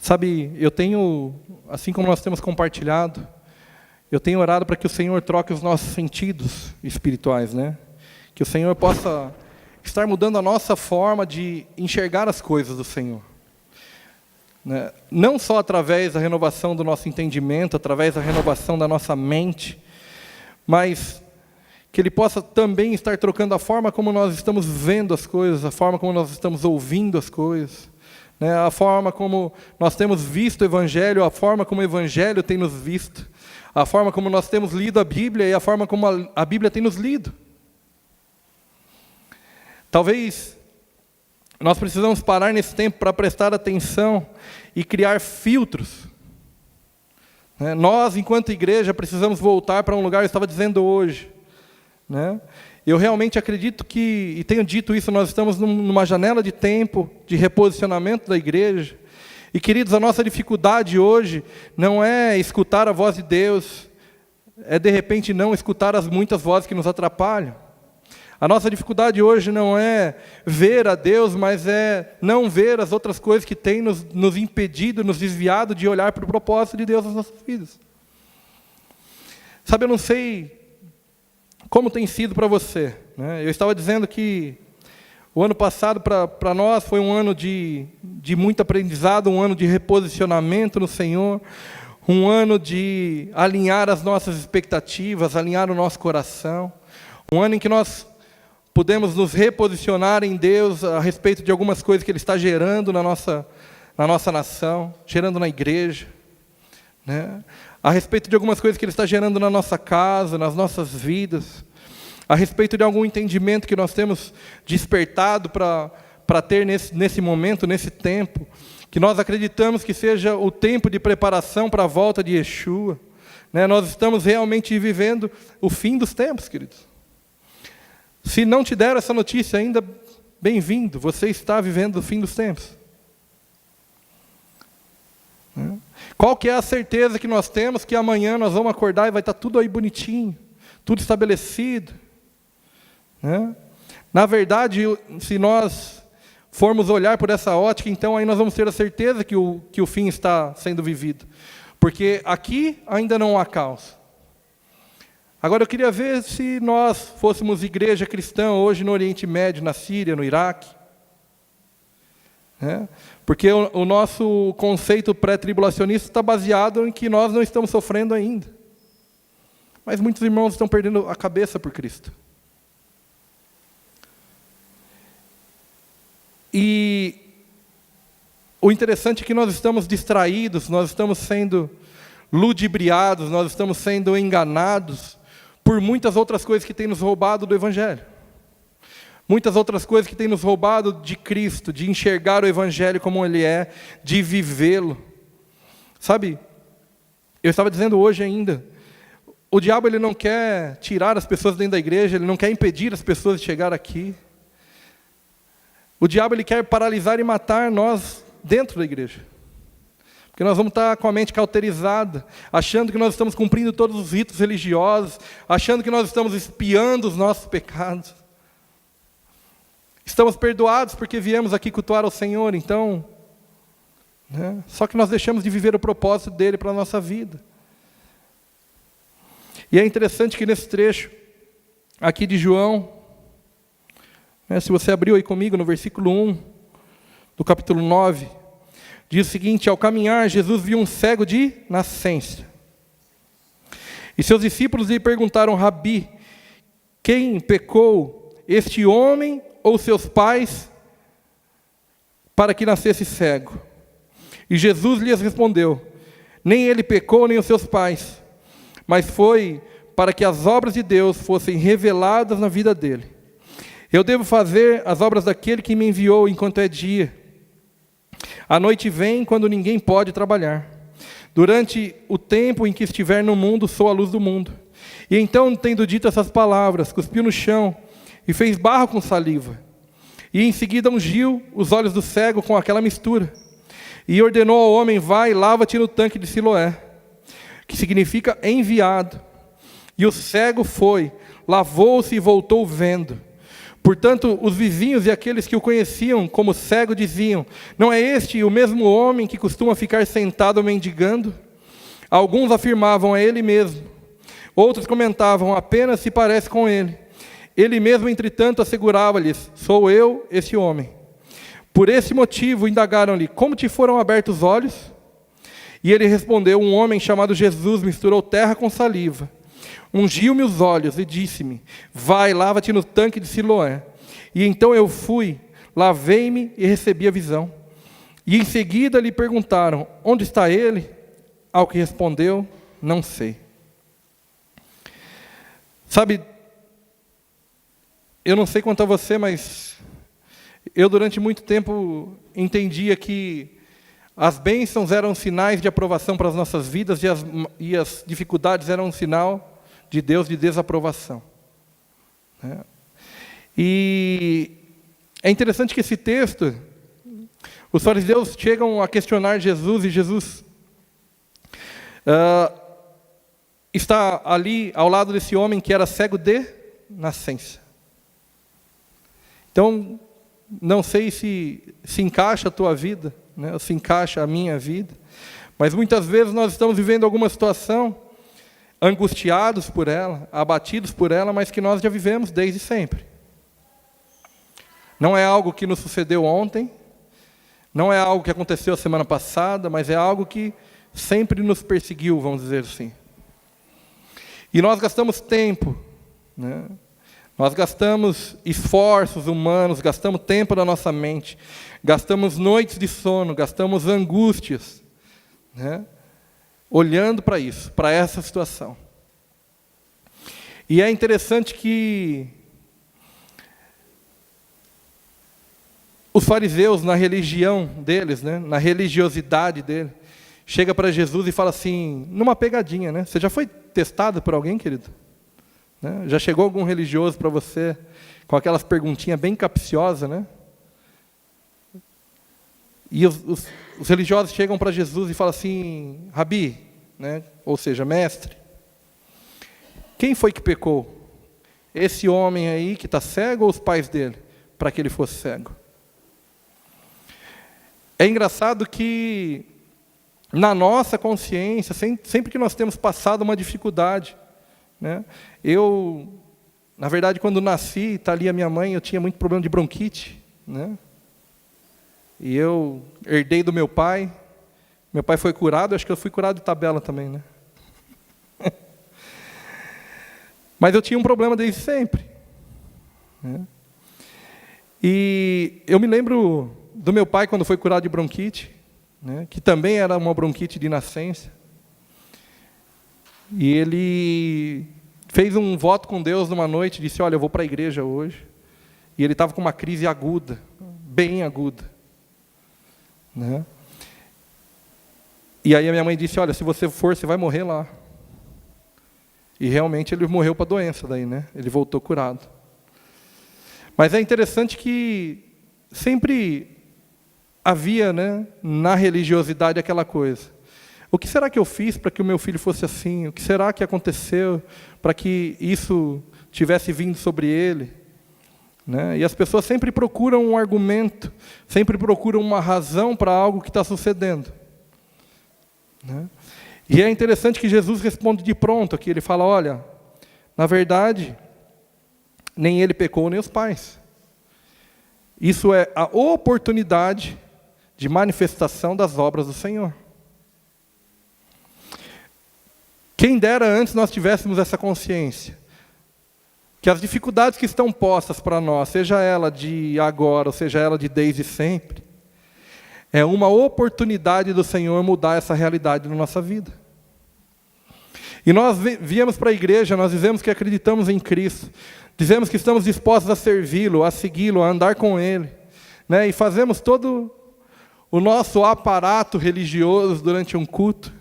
Sabe, eu tenho, assim como nós temos compartilhado, eu tenho orado para que o Senhor troque os nossos sentidos espirituais, né? Que o Senhor possa estar mudando a nossa forma de enxergar as coisas do Senhor, né? Não só através da renovação do nosso entendimento, através da renovação da nossa mente, mas que Ele possa também estar trocando a forma como nós estamos vendo as coisas, a forma como nós estamos ouvindo as coisas, né? A forma como nós temos visto o Evangelho, a forma como o Evangelho tem nos visto, a forma como nós temos lido a Bíblia e a forma como a Bíblia tem nos lido. Talvez nós precisamos parar nesse tempo para prestar atenção e criar filtros, né? Nós, enquanto igreja, precisamos voltar para um lugar, eu estava dizendo hoje, né? Eu realmente acredito que, e tenho dito isso, nós estamos numa janela de tempo, de reposicionamento da igreja. E, queridos, a nossa dificuldade hoje não é escutar a voz de Deus, é, de repente, não escutar as muitas vozes que nos atrapalham. A nossa dificuldade hoje não é ver a Deus, mas é não ver as outras coisas que têm nos impedido, nos desviado de olhar para o propósito de Deus nas nossas vidas. Sabe, eu não sei como tem sido para você, né? Eu estava dizendo que o ano passado para nós foi um ano de muito aprendizado, um ano de reposicionamento no Senhor, um ano de alinhar as nossas expectativas, alinhar o nosso coração, um ano em que nós pudemos nos reposicionar em Deus a respeito de algumas coisas que Ele está gerando na nossa nação, gerando na igreja, né? A respeito de algumas coisas que Ele está gerando na nossa casa, nas nossas vidas, a respeito de algum entendimento que nós temos despertado para ter nesse momento, nesse tempo, que nós acreditamos que seja o tempo de preparação para a volta de Yeshua, né? Nós estamos realmente vivendo o fim dos tempos, queridos. Se não te deram essa notícia ainda, bem-vindo, você está vivendo o fim dos tempos. Qual que é a certeza que nós temos que amanhã nós vamos acordar e vai estar tudo aí bonitinho, tudo estabelecido, né? Na verdade, se nós formos olhar por essa ótica, então aí nós vamos ter a certeza que o fim está sendo vivido, porque aqui ainda não há caos. Agora eu queria ver se nós fôssemos igreja cristã hoje no Oriente Médio, na Síria, no Iraque, né? Porque o nosso conceito pré-tribulacionista está baseado em que nós não estamos sofrendo ainda. Mas muitos irmãos estão perdendo a cabeça por Cristo. E o interessante é que nós estamos distraídos, nós estamos sendo ludibriados, nós estamos sendo enganados por muitas outras coisas que têm nos roubado do Evangelho. Muitas outras coisas que têm nos roubado de Cristo, de enxergar o Evangelho como ele é, de vivê-lo. Sabe, eu estava dizendo hoje ainda, o diabo ele não quer tirar as pessoas dentro da igreja, ele não quer impedir as pessoas de chegar aqui. O diabo ele quer paralisar e matar nós dentro da igreja. Porque nós vamos estar com a mente cauterizada, achando que nós estamos cumprindo todos os ritos religiosos, achando que nós estamos expiando os nossos pecados. Estamos perdoados porque viemos aqui cultuar ao Senhor, então, né? Só que nós deixamos de viver o propósito dele para a nossa vida. E é interessante que nesse trecho aqui de João, né, se você abriu aí comigo no versículo 1, do capítulo 9, diz o seguinte: ao caminhar, Jesus viu um cego de nascença. E seus discípulos lhe perguntaram: Rabi, quem pecou, este homem ou seus pais, para que nascesse cego? E Jesus lhes respondeu: nem ele pecou, nem os seus pais, mas foi para que as obras de Deus fossem reveladas na vida dele. Eu devo fazer as obras daquele que me enviou enquanto é dia. A noite vem quando ninguém pode trabalhar. Durante o tempo em que estiver no mundo, sou a luz do mundo. E então, tendo dito essas palavras, cuspiu no chão e fez barro com saliva. E em seguida ungiu os olhos do cego com aquela mistura. E ordenou ao homem: vai, lava-te no tanque de Siloé, que significa enviado. E o cego foi, lavou-se e voltou vendo. Portanto, os vizinhos e aqueles que o conheciam como cego diziam: não é este o mesmo homem que costuma ficar sentado mendigando? Alguns afirmavam: é ele mesmo. Outros comentavam: apenas se parece com ele. Ele mesmo, entretanto, assegurava-lhes: sou eu, esse homem. Por esse motivo, indagaram-lhe: como te foram abertos os olhos? E ele respondeu: um homem chamado Jesus misturou terra com saliva, ungiu-me os olhos e disse-me: vai, lava-te no tanque de Siloé. E então eu fui, lavei-me e recebi a visão. E em seguida lhe perguntaram: onde está ele? Ao que respondeu: não sei. Sabe, eu não sei quanto a você, mas eu durante muito tempo entendia que as bênçãos eram sinais de aprovação para as nossas vidas e as dificuldades eram um sinal de Deus de desaprovação. E é interessante que esse texto, os fariseus chegam a questionar Jesus, e Jesus está ali ao lado desse homem que era cego de nascença. Então, não sei se encaixa a tua vida, ou se encaixa a minha vida, mas muitas vezes nós estamos vivendo alguma situação, angustiados por ela, abatidos por ela, mas que nós já vivemos desde sempre. Não é algo que nos sucedeu ontem, não é algo que aconteceu a semana passada, mas é algo que sempre nos perseguiu, vamos dizer assim. E nós gastamos tempo, nós gastamos esforços humanos, gastamos tempo da nossa mente, gastamos noites de sono, gastamos angústias, olhando para isso, para essa situação. E é interessante que os fariseus, na religião deles, na religiosidade deles, chega para Jesus e fala assim, numa pegadinha, você já foi testado por alguém, querido? Já chegou algum religioso para você com aquelas perguntinhas bem capciosas, E os religiosos chegam para Jesus e falam assim, Rabi, ou seja, mestre, quem foi que pecou? Esse homem aí que está cego ou os pais dele, para que ele fosse cego? É engraçado que na nossa consciência, sempre que nós temos passado uma dificuldade, eu, na verdade, quando nasci, está ali a minha mãe, eu tinha muito problema de bronquite, e eu herdei do meu pai foi curado, acho que eu fui curado de tabela também, Mas eu tinha um problema desde sempre, E eu me lembro do meu pai quando foi curado de bronquite, que também era uma bronquite de nascença. E ele fez um voto com Deus numa noite, disse, olha, eu vou para a igreja hoje. E ele estava com uma crise aguda, bem aguda. E aí a minha mãe disse, olha, se você for, você vai morrer lá. E realmente ele morreu para a doença daí, Ele voltou curado. Mas é interessante que sempre havia, na religiosidade aquela coisa. O que será que eu fiz para que o meu filho fosse assim? O que será que aconteceu para que isso tivesse vindo sobre ele? E as pessoas sempre procuram um argumento, sempre procuram uma razão para algo que está sucedendo. E é interessante que Jesus responde de pronto aqui, ele fala, olha, na verdade, nem ele pecou, nem os pais. Isso é a oportunidade de manifestação das obras do Senhor. Quem dera antes nós tivéssemos essa consciência, que as dificuldades que estão postas para nós, seja ela de agora, ou seja ela de desde sempre, é uma oportunidade do Senhor mudar essa realidade na nossa vida. E nós viemos para a igreja, nós dizemos que acreditamos em Cristo, dizemos que estamos dispostos a servi-lo, a segui-lo, a andar com Ele, e fazemos todo o nosso aparato religioso durante um culto.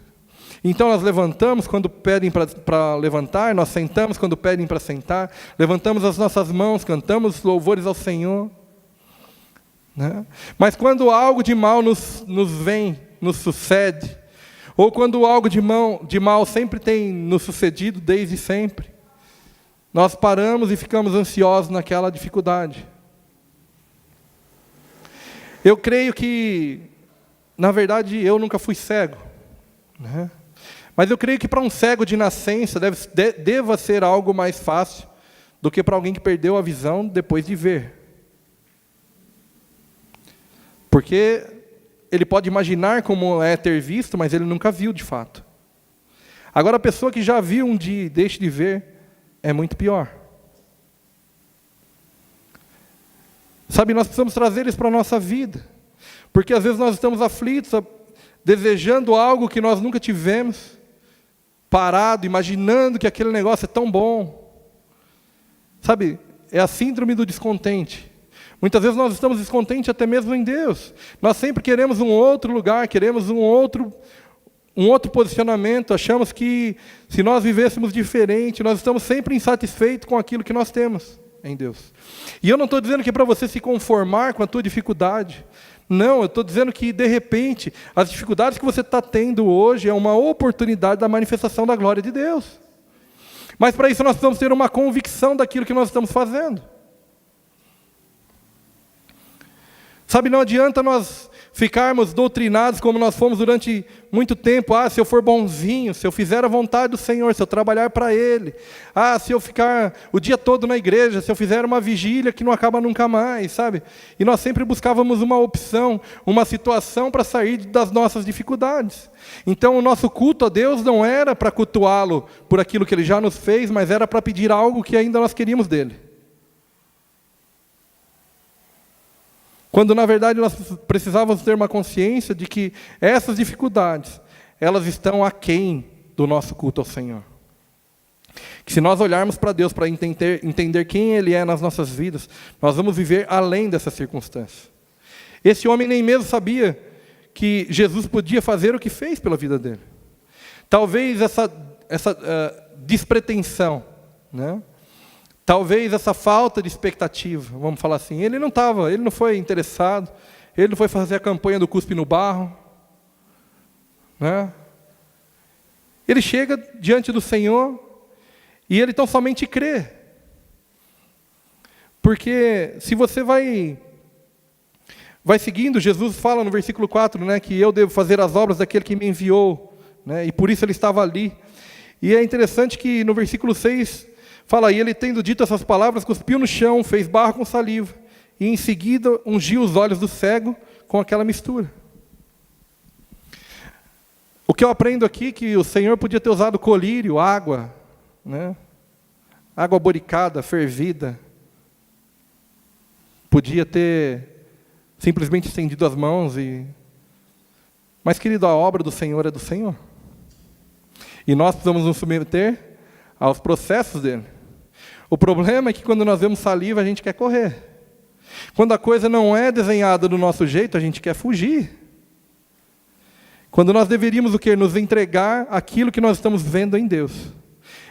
Então nós levantamos quando pedem para levantar, nós sentamos quando pedem para sentar, levantamos as nossas mãos, cantamos louvores ao Senhor. Mas quando algo de mal nos vem, nos sucede, ou quando algo de mal sempre tem nos sucedido desde sempre, nós paramos e ficamos ansiosos naquela dificuldade. Eu creio que, na verdade, eu nunca fui cego, né? Mas eu creio que para um cego de nascença deva ser algo mais fácil do que para alguém que perdeu a visão depois de ver. Porque ele pode imaginar como é ter visto, mas ele nunca viu de fato. Agora, a pessoa que já viu um dia e deixa de ver, é muito pior. Sabe, nós precisamos trazer isso para a nossa vida. Porque às vezes nós estamos aflitos, desejando algo que nós nunca tivemos, parado, imaginando que aquele negócio é tão bom. Sabe, é a síndrome do descontente. Muitas vezes nós estamos descontentes até mesmo em Deus. Nós sempre queremos um outro lugar, queremos um outro posicionamento. Achamos que se nós vivêssemos diferente, nós estamos sempre insatisfeitos com aquilo que nós temos em Deus. E eu não estou dizendo que é para você se conformar com a tua dificuldade. Não, eu estou dizendo que, de repente, as dificuldades que você está tendo hoje é uma oportunidade da manifestação da glória de Deus. Mas para isso nós precisamos ter uma convicção daquilo que nós estamos fazendo. Sabe, não adianta nós ficarmos doutrinados como nós fomos durante muito tempo. Se eu for bonzinho, se eu fizer a vontade do Senhor, se eu trabalhar para Ele. Se eu ficar o dia todo na igreja, se eu fizer uma vigília que não acaba nunca mais, sabe? E nós sempre buscávamos uma opção, uma situação para sair das nossas dificuldades. Então o nosso culto a Deus não era para cultuá-lo por aquilo que Ele já nos fez, mas era para pedir algo que ainda nós queríamos dEle. Quando, na verdade, nós precisávamos ter uma consciência de que essas dificuldades, elas estão aquém do nosso culto ao Senhor. Que se nós olharmos para Deus para entender quem Ele é nas nossas vidas, nós vamos viver além dessas circunstâncias. Esse homem nem mesmo sabia que Jesus podia fazer o que fez pela vida dele. Talvez essa despretensão, né? Talvez essa falta de expectativa, vamos falar assim, ele não foi interessado, ele não foi fazer a campanha do cuspe no barro, né? Ele chega diante do Senhor e ele tão somente crê. Porque se você vai seguindo, Jesus fala no versículo 4, né, que eu devo fazer as obras daquele que me enviou, né, e por isso ele estava ali. E é interessante que no versículo 6, fala, e ele tendo dito essas palavras, cuspiu no chão, fez barro com saliva, e em seguida ungiu os olhos do cego com aquela mistura. O que eu aprendo aqui é que o Senhor podia ter usado colírio, água, né? Água boricada, fervida. Podia ter simplesmente estendido as mãos e... Mas, querido, a obra do Senhor é do Senhor. E nós precisamos nos submeter aos processos dele. O problema é que quando nós vemos saliva, a gente quer correr. Quando a coisa não é desenhada do nosso jeito, a gente quer fugir. Quando nós deveríamos o quê? Nos entregar aquilo que nós estamos vendo em Deus.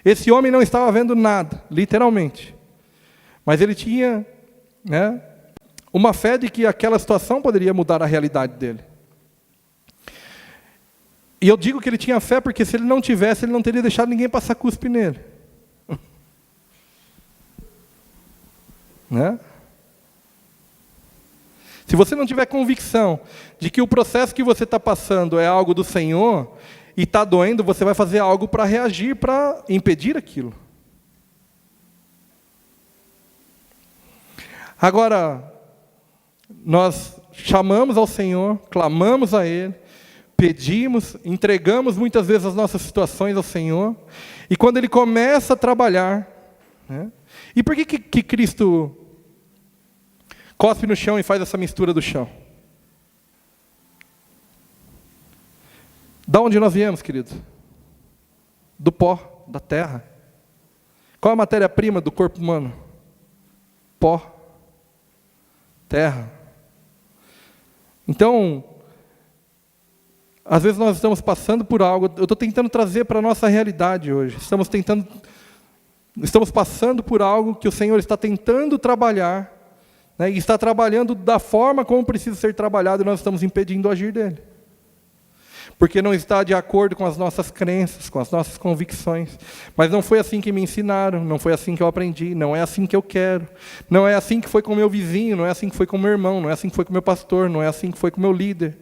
Esse homem não estava vendo nada, literalmente. Mas ele tinha, né, uma fé de que aquela situação poderia mudar a realidade dele. E eu digo que ele tinha fé porque se ele não tivesse, ele não teria deixado ninguém passar cuspe nele. Né? Se você não tiver convicção de que o processo que você está passando é algo do Senhor e está doendo, você vai fazer algo para reagir, para impedir aquilo. Agora, nós chamamos ao Senhor, clamamos a Ele, pedimos, entregamos muitas vezes as nossas situações ao Senhor, e quando Ele começa a trabalhar, né? E por que Cristo cospe no chão e faz essa mistura do chão? Da onde nós viemos, queridos? Do pó, da terra. Qual a matéria-prima do corpo humano? Pó, terra. Então, às vezes nós estamos passando por algo, eu estou tentando trazer para a nossa realidade hoje. Estamos passando por algo que o Senhor está tentando trabalhar, né, e está trabalhando da forma como precisa ser trabalhado, e nós estamos impedindo o agir dele. porque não está de acordo com as nossas crenças, com as nossas convicções. Mas não foi assim que me ensinaram, não foi assim que eu aprendi, não é assim que eu quero. Não é assim que foi com o meu vizinho, não é assim que foi com o meu irmão, não é assim que foi com o meu pastor, não é assim que foi com o meu líder.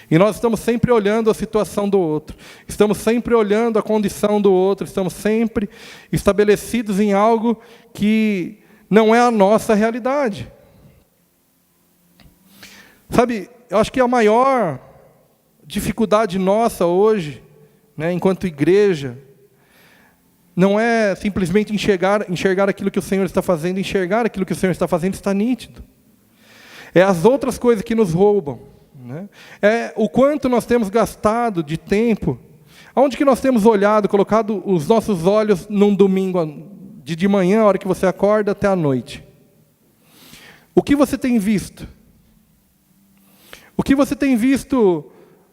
E nós estamos sempre olhando a situação do outro, estamos sempre olhando a condição do outro, estamos sempre estabelecidos em algo que não é a nossa realidade. Sabe, eu acho que a maior dificuldade nossa hoje, né, enquanto igreja, não é simplesmente enxergar aquilo que o Senhor está fazendo, enxergar aquilo que o Senhor está fazendo está nítido. É as outras coisas que nos roubam, né? É o quanto nós temos gastado de tempo, aonde que nós temos olhado, colocado os nossos olhos num domingo, de manhã, a hora que você acorda, até a noite. O que você tem visto? O que você tem visto,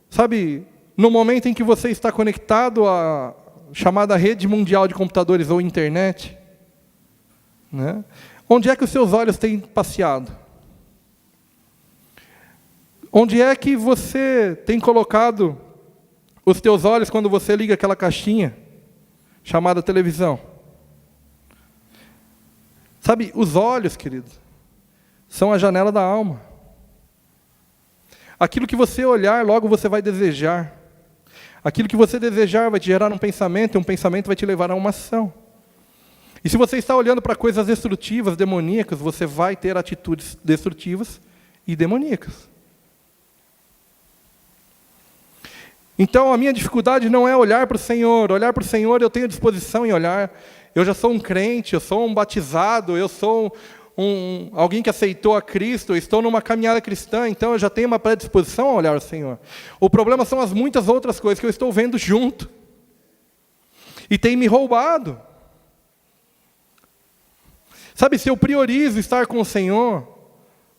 sabe, no momento em que você está conectado à chamada rede mundial de computadores ou internet, né? Onde é que os seus olhos têm passeado? Onde é que você tem colocado os teus olhos quando você liga aquela caixinha chamada televisão? Sabe, os olhos, querido, são a janela da alma. Aquilo que você olhar, logo você vai desejar. Aquilo que você desejar vai te gerar um pensamento, e um pensamento vai te levar a uma ação. E se você está olhando para coisas destrutivas, demoníacas, você vai ter atitudes destrutivas e demoníacas. Então, a minha dificuldade não é olhar para o Senhor. Olhar para o Senhor, eu tenho disposição em olhar. Eu já sou um crente, eu sou um batizado, eu sou alguém que aceitou a Cristo, eu estou numa caminhada cristã, então eu já tenho uma predisposição a olhar ao Senhor. O problema são as muitas outras coisas que eu estou vendo junto. E tem me roubado. Sabe, se eu priorizo estar com o Senhor,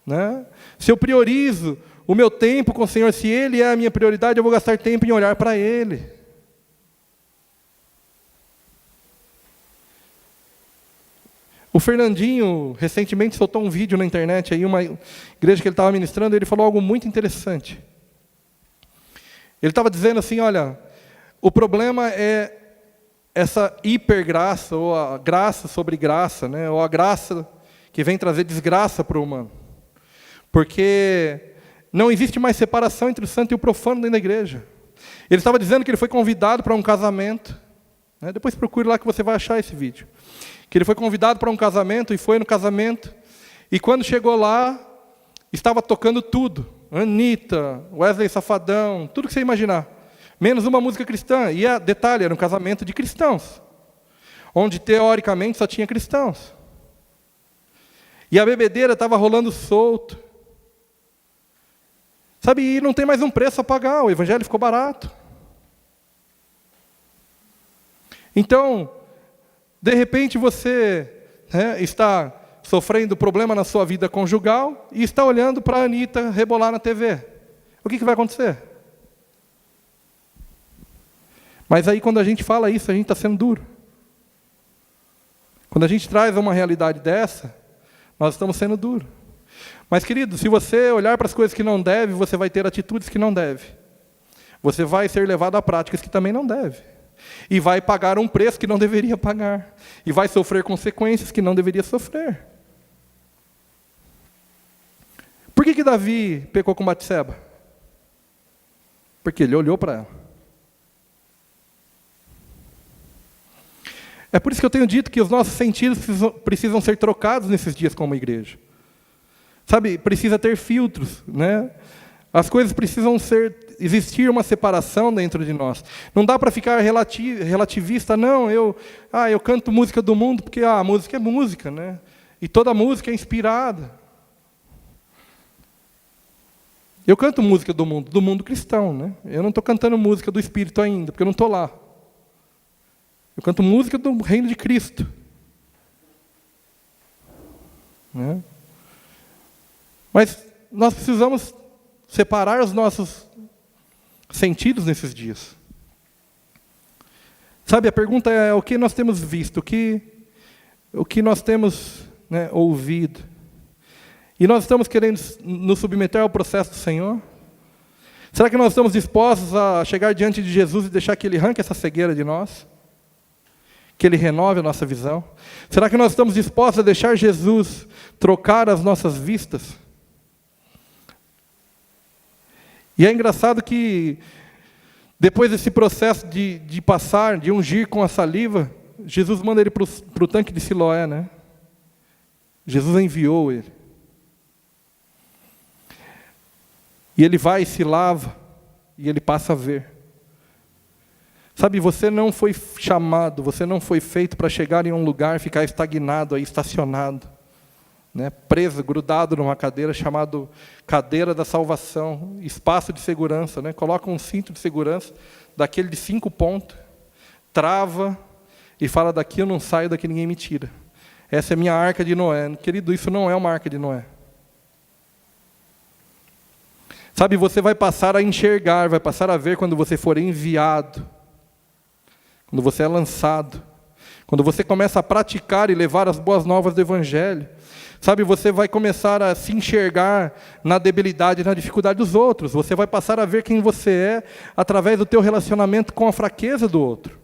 né? Se eu priorizo o meu tempo com o Senhor, se Ele é a minha prioridade, eu vou gastar tempo em olhar para Ele. O Fernandinho, recentemente, soltou um vídeo na internet, aí uma igreja que ele estava ministrando, ele falou algo muito interessante. Ele estava dizendo assim, olha, o problema é essa hipergraça, ou a graça sobre graça, né? Ou a graça que vem trazer desgraça para o humano. Porque não existe mais separação entre o santo e o profano dentro da igreja. Ele estava dizendo que ele foi convidado para um casamento, né? Depois procure lá que você vai achar esse vídeo. Que ele foi convidado para um casamento e foi no casamento. E quando chegou lá, estava tocando tudo. Anitta, Wesley Safadão, tudo que você imaginar. Menos uma música cristã. E, detalhe, era um casamento de cristãos. Onde, teoricamente, só tinha cristãos. E a bebedeira estava rolando solto. Sabe, e não tem mais um preço a pagar. O evangelho ficou barato. Então, de repente você, né, está sofrendo problema na sua vida conjugal e está olhando para a Anitta rebolar na TV. O que vai acontecer? Mas aí quando a gente fala isso, a gente está sendo duro. Quando a gente traz uma realidade dessa, nós estamos sendo duros. Mas, querido, se você olhar para as coisas que não deve, você vai ter atitudes que não deve. Você vai ser levado a práticas que também não deve. E vai pagar um preço que não deveria pagar. E vai sofrer consequências que não deveria sofrer. Por que Davi pecou com Batseba? Porque ele olhou para ela. É por isso que eu tenho dito que os nossos sentidos precisam ser trocados nesses dias como igreja. Sabe, precisa ter filtros, né? As coisas precisam existir uma separação dentro de nós. Não dá para ficar relativista, não, eu canto música do mundo, porque a música é música, né? E toda música é inspirada. Eu canto música do mundo cristão, né? Eu não estou cantando música do Espírito ainda, porque eu não estou lá. Eu canto música do reino de Cristo. Né? Mas nós precisamos separar os nossos sentidos nesses dias. Sabe, a pergunta é o que nós temos visto, o que nós temos, né, ouvido. E nós estamos querendo nos submeter ao processo do Senhor? Será que nós estamos dispostos a chegar diante de Jesus e deixar que Ele arranque essa cegueira de nós? Que Ele renove a nossa visão? Será que nós estamos dispostos a deixar Jesus trocar as nossas vistas? E é engraçado que, depois desse processo de passar, de ungir com a saliva, Jesus manda ele para o tanque de Siloé, né? Jesus enviou ele. E ele vai e se lava, e ele passa a ver. Sabe, você não foi chamado, você não foi feito para chegar em um lugar e ficar estagnado, aí, estacionado, né? Preso, grudado numa cadeira, chamado cadeira da salvação, espaço de segurança, né? Coloca um cinto de segurança, daquele de 5 pontos, trava e fala, daqui eu não saio, daqui ninguém me tira. Essa é a minha arca de Noé. Querido, isso não é uma arca de Noé. Sabe, você vai passar a enxergar, vai passar a ver quando você for enviado, quando você é lançado, quando você começa a praticar e levar as boas novas do Evangelho. Sabe, você vai começar a se enxergar na debilidade e na dificuldade dos outros. Você vai passar a ver quem você é através do teu relacionamento com a fraqueza do outro.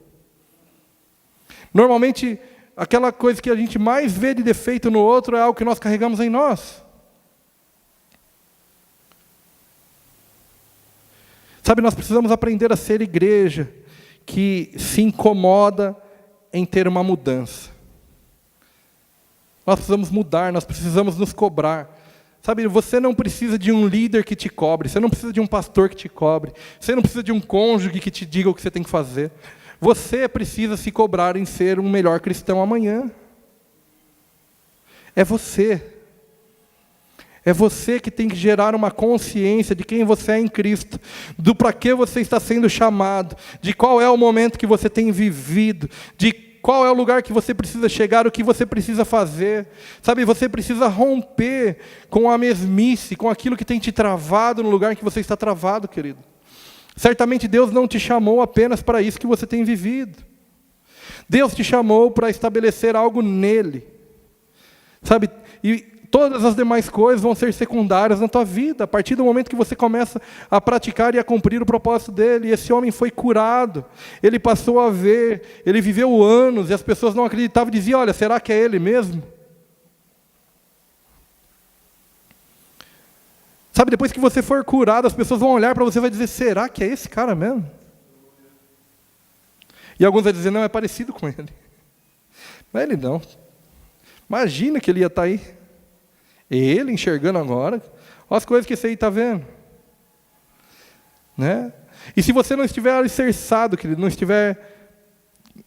Normalmente, aquela coisa que a gente mais vê de defeito no outro é algo que nós carregamos em nós. Sabe, nós precisamos aprender a ser igreja que se incomoda em ter uma mudança. Nós precisamos mudar, nós precisamos nos cobrar. Sabe, você não precisa de um líder que te cobre, você não precisa de um pastor que te cobre, você não precisa de um cônjuge que te diga o que você tem que fazer. Você precisa se cobrar em ser um melhor cristão amanhã. É você. É você que tem que gerar uma consciência de quem você é em Cristo, do para que você está sendo chamado, de qual é o momento que você tem vivido, de qual é o lugar que você precisa chegar, o que você precisa fazer. Sabe, você precisa romper com a mesmice, com aquilo que tem te travado no lugar que você está travado, querido. Certamente Deus não te chamou apenas para isso que você tem vivido. Deus te chamou para estabelecer algo nele. Sabe, e todas as demais coisas vão ser secundárias na tua vida, a partir do momento que você começa a praticar e a cumprir o propósito dele. E esse homem foi curado, ele passou a ver, ele viveu anos, e as pessoas não acreditavam e diziam, olha, será que é ele mesmo? Sabe, depois que você for curado, as pessoas vão olhar para você e vai dizer, será que é esse cara mesmo? E alguns vão dizer, não, é parecido com ele. Mas ele não. Imagina que ele ia estar aí. Ele enxergando agora, olha as coisas que esse aí está vendo. Né? E se você não estiver alicerçado, querido, não estiver,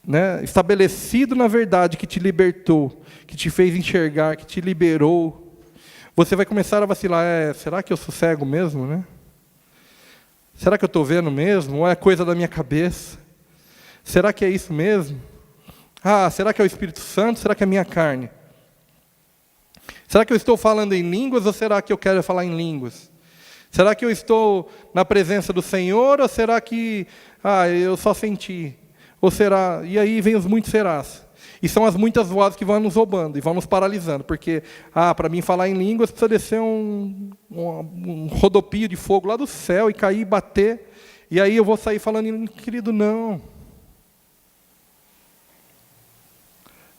né, estabelecido na verdade que te libertou, que te fez enxergar, que te liberou, você vai começar a vacilar, será que eu sou cego mesmo? Né? Será que eu estou vendo mesmo? Ou é coisa da minha cabeça? Será que é isso mesmo? Será que é o Espírito Santo? Será que é a minha carne? Será que eu estou falando em línguas ou será que eu quero falar em línguas? Será que eu estou na presença do Senhor ou será que eu só senti? Ou será? E aí vem os muitos serás. E são as muitas vozes que vão nos roubando e vão nos paralisando. Porque, para mim falar em línguas precisa descer um rodopio de fogo lá do céu e cair e bater. E aí eu vou sair falando em querido, não.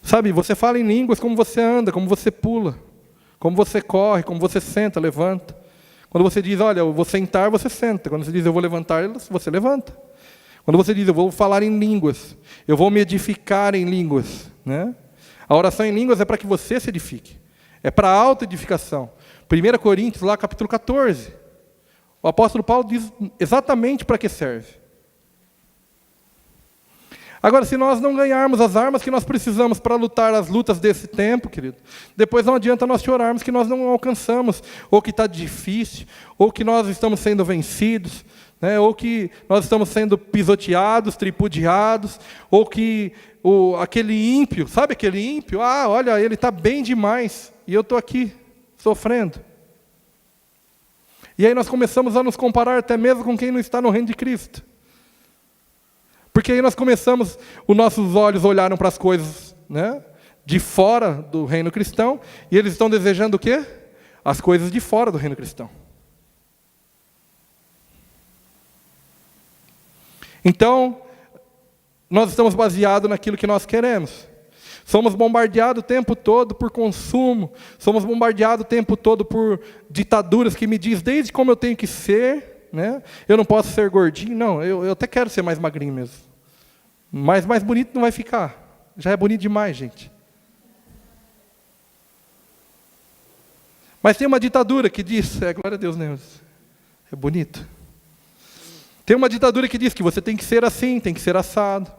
Sabe, você fala em línguas como você anda, como você pula, como você corre, como você senta, levanta. Quando você diz, olha, eu vou sentar, você senta. Quando você diz, eu vou levantar, você levanta. Quando você diz, eu vou falar em línguas, eu vou me edificar em línguas. Né? A oração em línguas é para que você se edifique. É para a autoedificação. 1 Coríntios, lá, capítulo 14. O apóstolo Paulo diz exatamente para que serve. Agora, se nós não ganharmos as armas que nós precisamos para lutar as lutas desse tempo, querido, depois não adianta nós chorarmos que nós não alcançamos, ou que está difícil, ou que nós estamos sendo vencidos, né, ou que nós estamos sendo pisoteados, tripudiados, ou que aquele ímpio, sabe aquele ímpio? Olha, ele está bem demais, e eu estou aqui, sofrendo. E aí nós começamos a nos comparar até mesmo com quem não está no reino de Cristo. Porque aí nós começamos, os nossos olhos olharam para as coisas, né, de fora do reino cristão, e eles estão desejando o quê? As coisas de fora do reino cristão. Então, nós estamos baseados naquilo que nós queremos. Somos bombardeados o tempo todo por consumo. Somos bombardeados o tempo todo por ditaduras que me dizem desde como eu tenho que ser, né? Eu não posso ser gordinho. Não, eu até quero ser mais magrinho mesmo. Mas mais bonito não vai ficar. Já é bonito demais, gente. Mas tem uma ditadura que diz, glória a Deus, né? É bonito. Tem uma ditadura que diz que você tem que ser assim, tem que ser assado.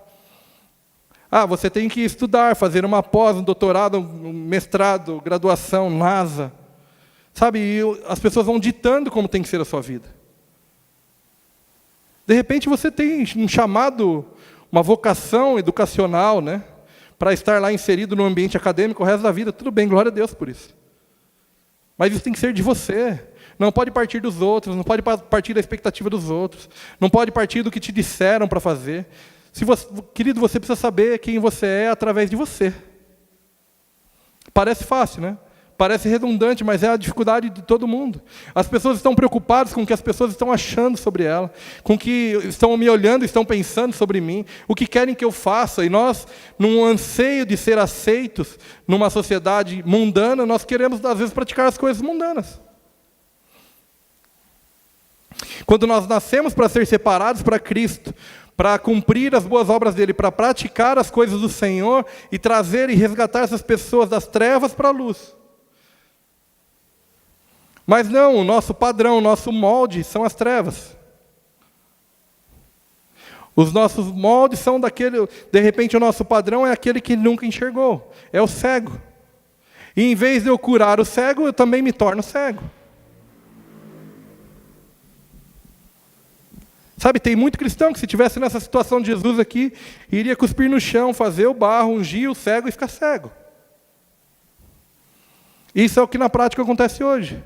Você tem que estudar, fazer uma pós, um doutorado, um mestrado, graduação, NASA. Sabe, e as pessoas vão ditando como tem que ser a sua vida. De repente você tem um chamado, uma vocação educacional, né? Para estar lá inserido no ambiente acadêmico o resto da vida. Tudo bem, glória a Deus por isso. Mas isso tem que ser de você. Não pode partir dos outros, não pode partir da expectativa dos outros. Não pode partir do que te disseram para fazer. Querido, você precisa saber quem você é através de você. Parece fácil, né? Parece redundante, mas é a dificuldade de todo mundo. As pessoas estão preocupadas com o que as pessoas estão achando sobre ela, com o que estão me olhando, estão pensando sobre mim, o que querem que eu faça. E nós, num anseio de ser aceitos numa sociedade mundana, nós queremos, às vezes, praticar as coisas mundanas. Quando nós nascemos para ser separados para Cristo, para cumprir as boas obras dele, para praticar as coisas do Senhor e trazer e resgatar essas pessoas das trevas para a luz. Mas não, o nosso padrão, o nosso molde são as trevas. Os nossos moldes são daquele, de repente o nosso padrão é aquele que nunca enxergou, é o cego. E em vez de eu curar o cego, eu também me torno cego. Sabe, tem muito cristão que se estivesse nessa situação de Jesus aqui, iria cuspir no chão, fazer o barro, ungir o cego e ficar cego. Isso é o que na prática acontece hoje.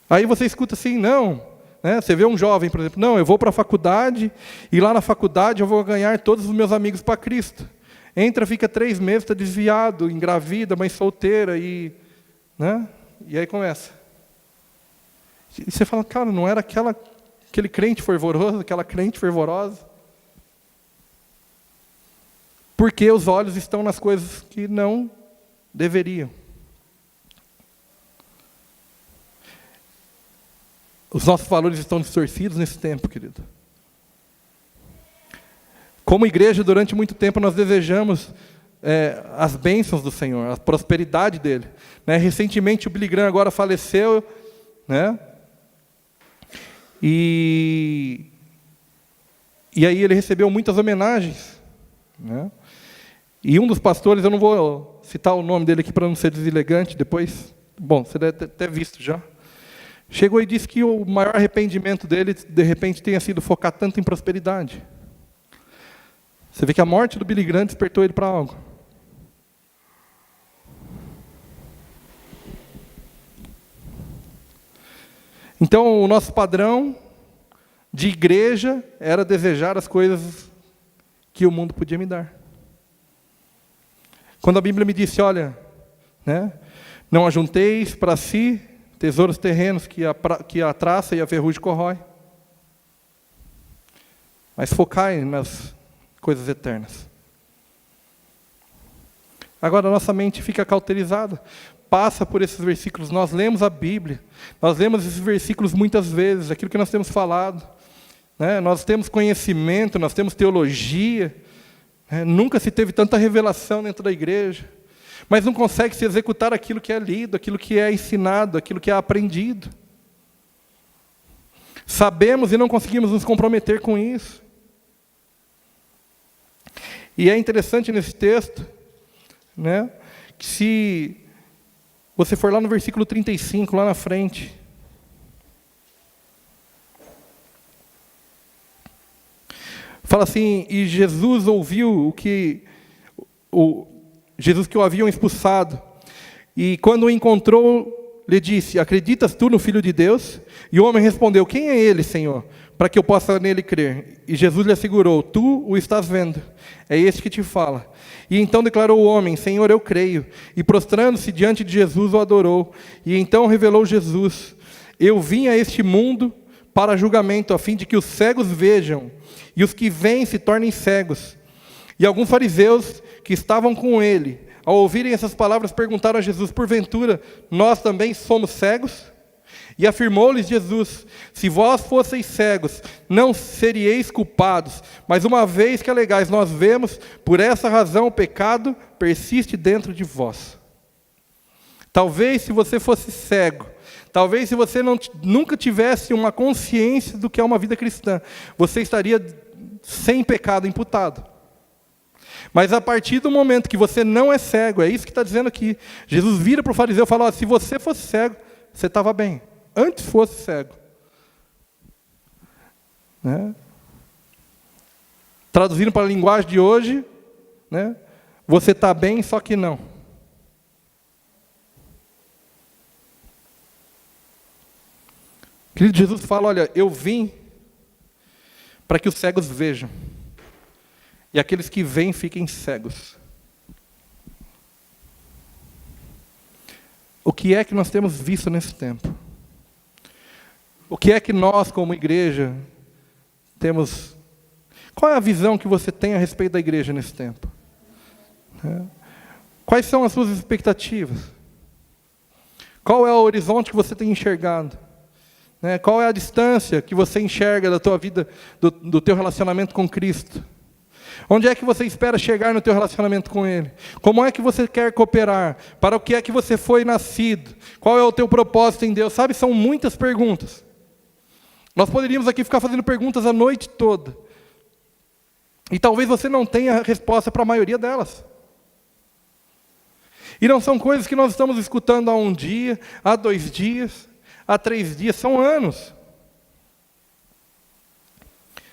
Aí você escuta assim, não, né? Você vê um jovem, por exemplo, não, eu vou para a faculdade, e lá na faculdade eu vou ganhar todos os meus amigos para Cristo. Entra, fica 3 meses, está desviado, engravida, mãe solteira, né? E aí começa. E você fala, cara, não era aquele crente fervoroso, aquela crente fervorosa? Porque os olhos estão nas coisas que não deveriam. Os nossos valores estão distorcidos nesse tempo, querido. Como igreja, durante muito tempo, nós desejamos as bênçãos do Senhor, a prosperidade dele. Né? Recentemente, o Billy Graham agora faleceu, né? E aí ele recebeu muitas homenagens, né? E um dos pastores, eu não vou citar o nome dele aqui para não ser deselegante depois, bom, você deve ter visto já, chegou e disse que o maior arrependimento dele, de repente, tenha sido focar tanto em prosperidade. Você vê que a morte do Billy Graham despertou ele para algo. Então, o nosso padrão de igreja era desejar as coisas que o mundo podia me dar. Quando a Bíblia me disse, olha, né, não ajunteis para si tesouros terrenos que a traça e a ferrugem corrói, mas focai nas coisas eternas. Agora a nossa mente fica cauterizada, passa por esses versículos, nós lemos a Bíblia, nós lemos esses versículos muitas vezes, aquilo que nós temos falado, né? Nós temos conhecimento, nós temos teologia, né? Nunca se teve tanta revelação dentro da igreja, mas não consegue se executar aquilo que é lido, aquilo que é ensinado, aquilo que é aprendido. Sabemos e não conseguimos nos comprometer com isso. E é interessante nesse texto, né, que se você for lá no versículo 35, lá na frente, fala assim, e Jesus ouviu Jesus que o haviam expulsado, e quando o encontrou, lhe disse, acreditas tu no Filho de Deus? E o homem respondeu, quem é ele, Senhor, para que eu possa nele crer? E Jesus lhe assegurou, tu o estás vendo, é este que te fala. E então declarou o homem, Senhor, eu creio. E prostrando-se diante de Jesus, o adorou. E então revelou Jesus, eu vim a este mundo para julgamento, a fim de que os cegos vejam, e os que veem se tornem cegos. E alguns fariseus que estavam com ele, ao ouvirem essas palavras, perguntaram a Jesus: porventura, nós também somos cegos? E afirmou-lhes Jesus: se vós fosseis cegos, não seríeis culpados, mas uma vez que alegais, nós vemos, por essa razão o pecado persiste dentro de vós. Talvez se você fosse cego, talvez se você nunca tivesse uma consciência do que é uma vida cristã, você estaria sem pecado imputado. Mas a partir do momento que você não é cego, é isso que está dizendo aqui. Jesus vira para o fariseu e fala: se você fosse cego, você estava bem. Antes fosse cego. Né? Traduzindo para a linguagem de hoje, né? Você está bem, só que não. Querido, Jesus fala: olha, eu vim para que os cegos vejam, e aqueles que veem fiquem cegos. O que é que nós temos visto nesse tempo? O que é que nós, como igreja, temos... Qual é a visão que você tem a respeito da igreja nesse tempo? Quais são as suas expectativas? Qual é o horizonte que você tem enxergado? Qual é a distância que você enxerga da tua vida, do teu relacionamento com Cristo? Onde é que você espera chegar no teu relacionamento com Ele? Como é que você quer cooperar? Para o que é que você foi nascido? Qual é o teu propósito em Deus? Sabe, são muitas perguntas. Nós poderíamos aqui ficar fazendo perguntas a noite toda. E talvez você não tenha resposta para a maioria delas. E não são coisas que nós estamos escutando há um dia, há 2 dias, há 3 dias, são anos.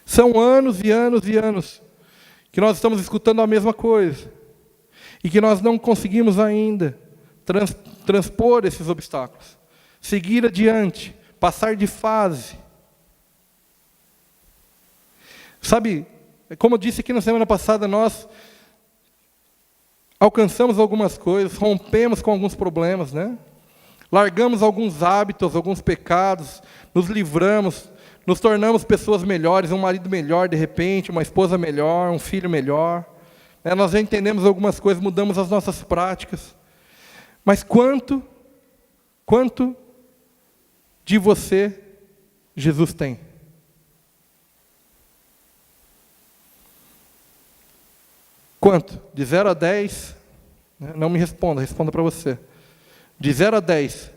São anos e anos e anos que nós estamos escutando a mesma coisa. E que nós não conseguimos ainda transpor esses obstáculos. Seguir adiante, passar de fase. Sabe, como eu disse aqui na semana passada, nós alcançamos algumas coisas, rompemos com alguns problemas, né? Largamos alguns hábitos, alguns pecados, nos livramos, nos tornamos pessoas melhores, um marido melhor de repente, uma esposa melhor, um filho melhor. Nós já entendemos algumas coisas, mudamos as nossas práticas. Mas quanto de você Jesus tem? Quanto? De 0 a 10, não me responda, responda para você. De 0 a 10,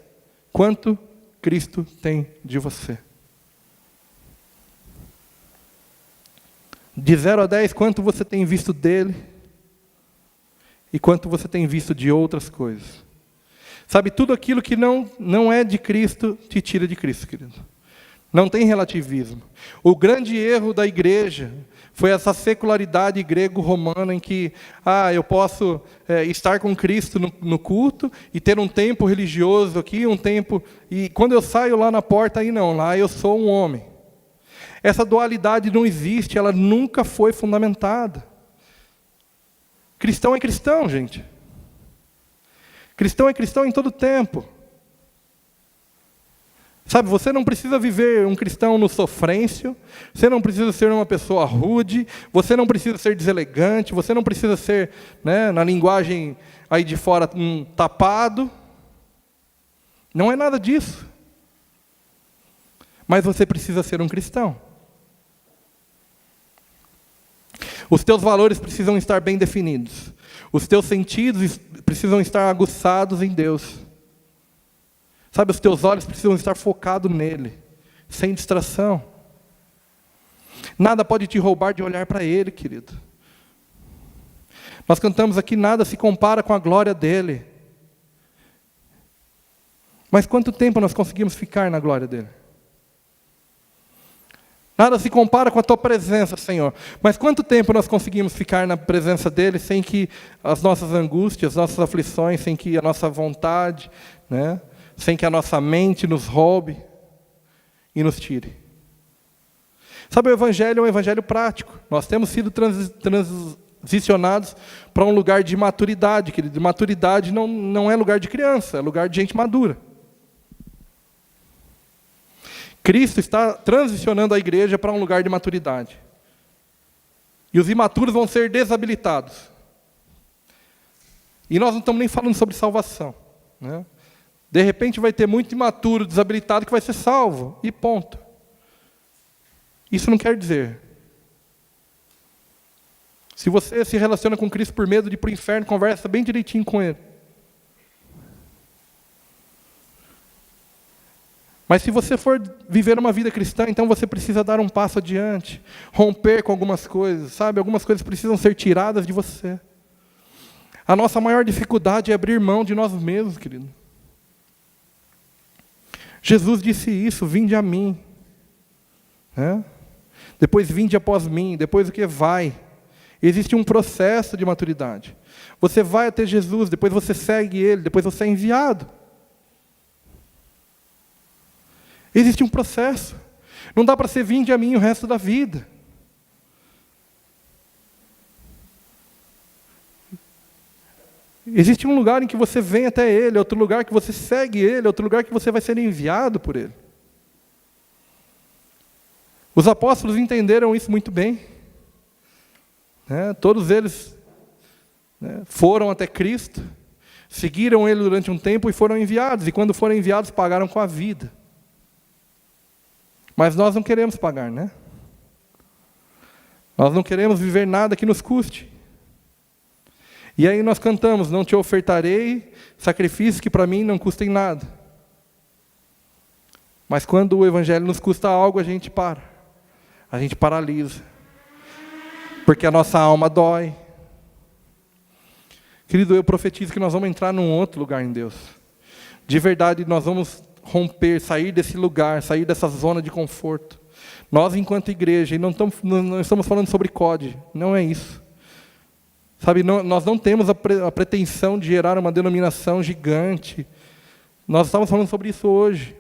quanto Cristo tem de você? De 0 a 10, quanto você tem visto dele? E quanto você tem visto de outras coisas? Sabe, tudo aquilo que não é de Cristo, te tira de Cristo, querido. Não tem relativismo. O grande erro da igreja foi essa secularidade grego-romana em que eu posso estar com Cristo no culto e ter um tempo religioso aqui, um tempo... E quando eu saio lá na porta, aí não, lá eu sou um homem. Essa dualidade não existe, ela nunca foi fundamentada. Cristão é cristão, gente. Cristão é cristão em todo tempo. Sabe, você não precisa viver um cristão no sofrêncio, você não precisa ser uma pessoa rude, você não precisa ser deselegante, você não precisa ser, na linguagem aí de fora, tapado. Não é nada disso. Mas você precisa ser um cristão. Os teus valores precisam estar bem definidos. Os teus sentidos precisam estar aguçados em Deus. Sabe, os teus olhos precisam estar focados nele, sem distração. Nada pode te roubar de olhar para ele, querido. Nós cantamos aqui, nada se compara com a glória dele. Mas quanto tempo nós conseguimos ficar na glória dele? Nada se compara com a tua presença, Senhor. Mas quanto tempo nós conseguimos ficar na presença dele sem que as nossas angústias, as nossas aflições, sem que a nossa vontade, sem que a nossa mente nos roube e nos tire? Sabe, o Evangelho é um Evangelho prático. Nós temos sido transicionados para um lugar de maturidade, querido. Maturidade não é lugar de criança, é lugar de gente madura. Cristo está transicionando a igreja para um lugar de maturidade. E os imaturos vão ser desabilitados. E nós não estamos nem falando sobre salvação, né? De repente vai ter muito imaturo, desabilitado, que vai ser salvo. E ponto. Isso não quer dizer. Se você se relaciona com Cristo por medo de ir para o inferno, conversa bem direitinho com Ele. Mas se você for viver uma vida cristã, então você precisa dar um passo adiante, romper com algumas coisas, sabe? Algumas coisas precisam ser tiradas de você. A nossa maior dificuldade é abrir mão de nós mesmos, querido. Jesus disse isso: vinde a mim. Né? Depois vinde após mim, depois o que vai? Existe um processo de maturidade. Você vai até Jesus, depois você segue Ele, depois você é enviado. Existe um processo. Não dá para ser vinde a mim o resto da vida. Existe um lugar em que você vem até Ele, outro lugar que você segue Ele, outro lugar que você vai ser enviado por Ele. Os apóstolos entenderam isso muito bem. Todos eles foram até Cristo, seguiram Ele durante um tempo e foram enviados. E quando foram enviados, pagaram com a vida. Mas nós não queremos pagar, né? Nós não queremos viver nada que nos custe. E aí nós cantamos: não te ofertarei sacrifícios que para mim não custem nada. Mas quando o Evangelho nos custa algo, a gente para. A gente paralisa. Porque a nossa alma dói. Querido, eu profetizo que nós vamos entrar num outro lugar em Deus. De verdade, nós vamos romper, sair desse lugar, sair dessa zona de conforto. Nós, enquanto igreja, e não estamos falando sobre COD, não é isso. Sabe, nós não temos a pretensão de gerar uma denominação gigante. Nós estamos falando sobre isso hoje.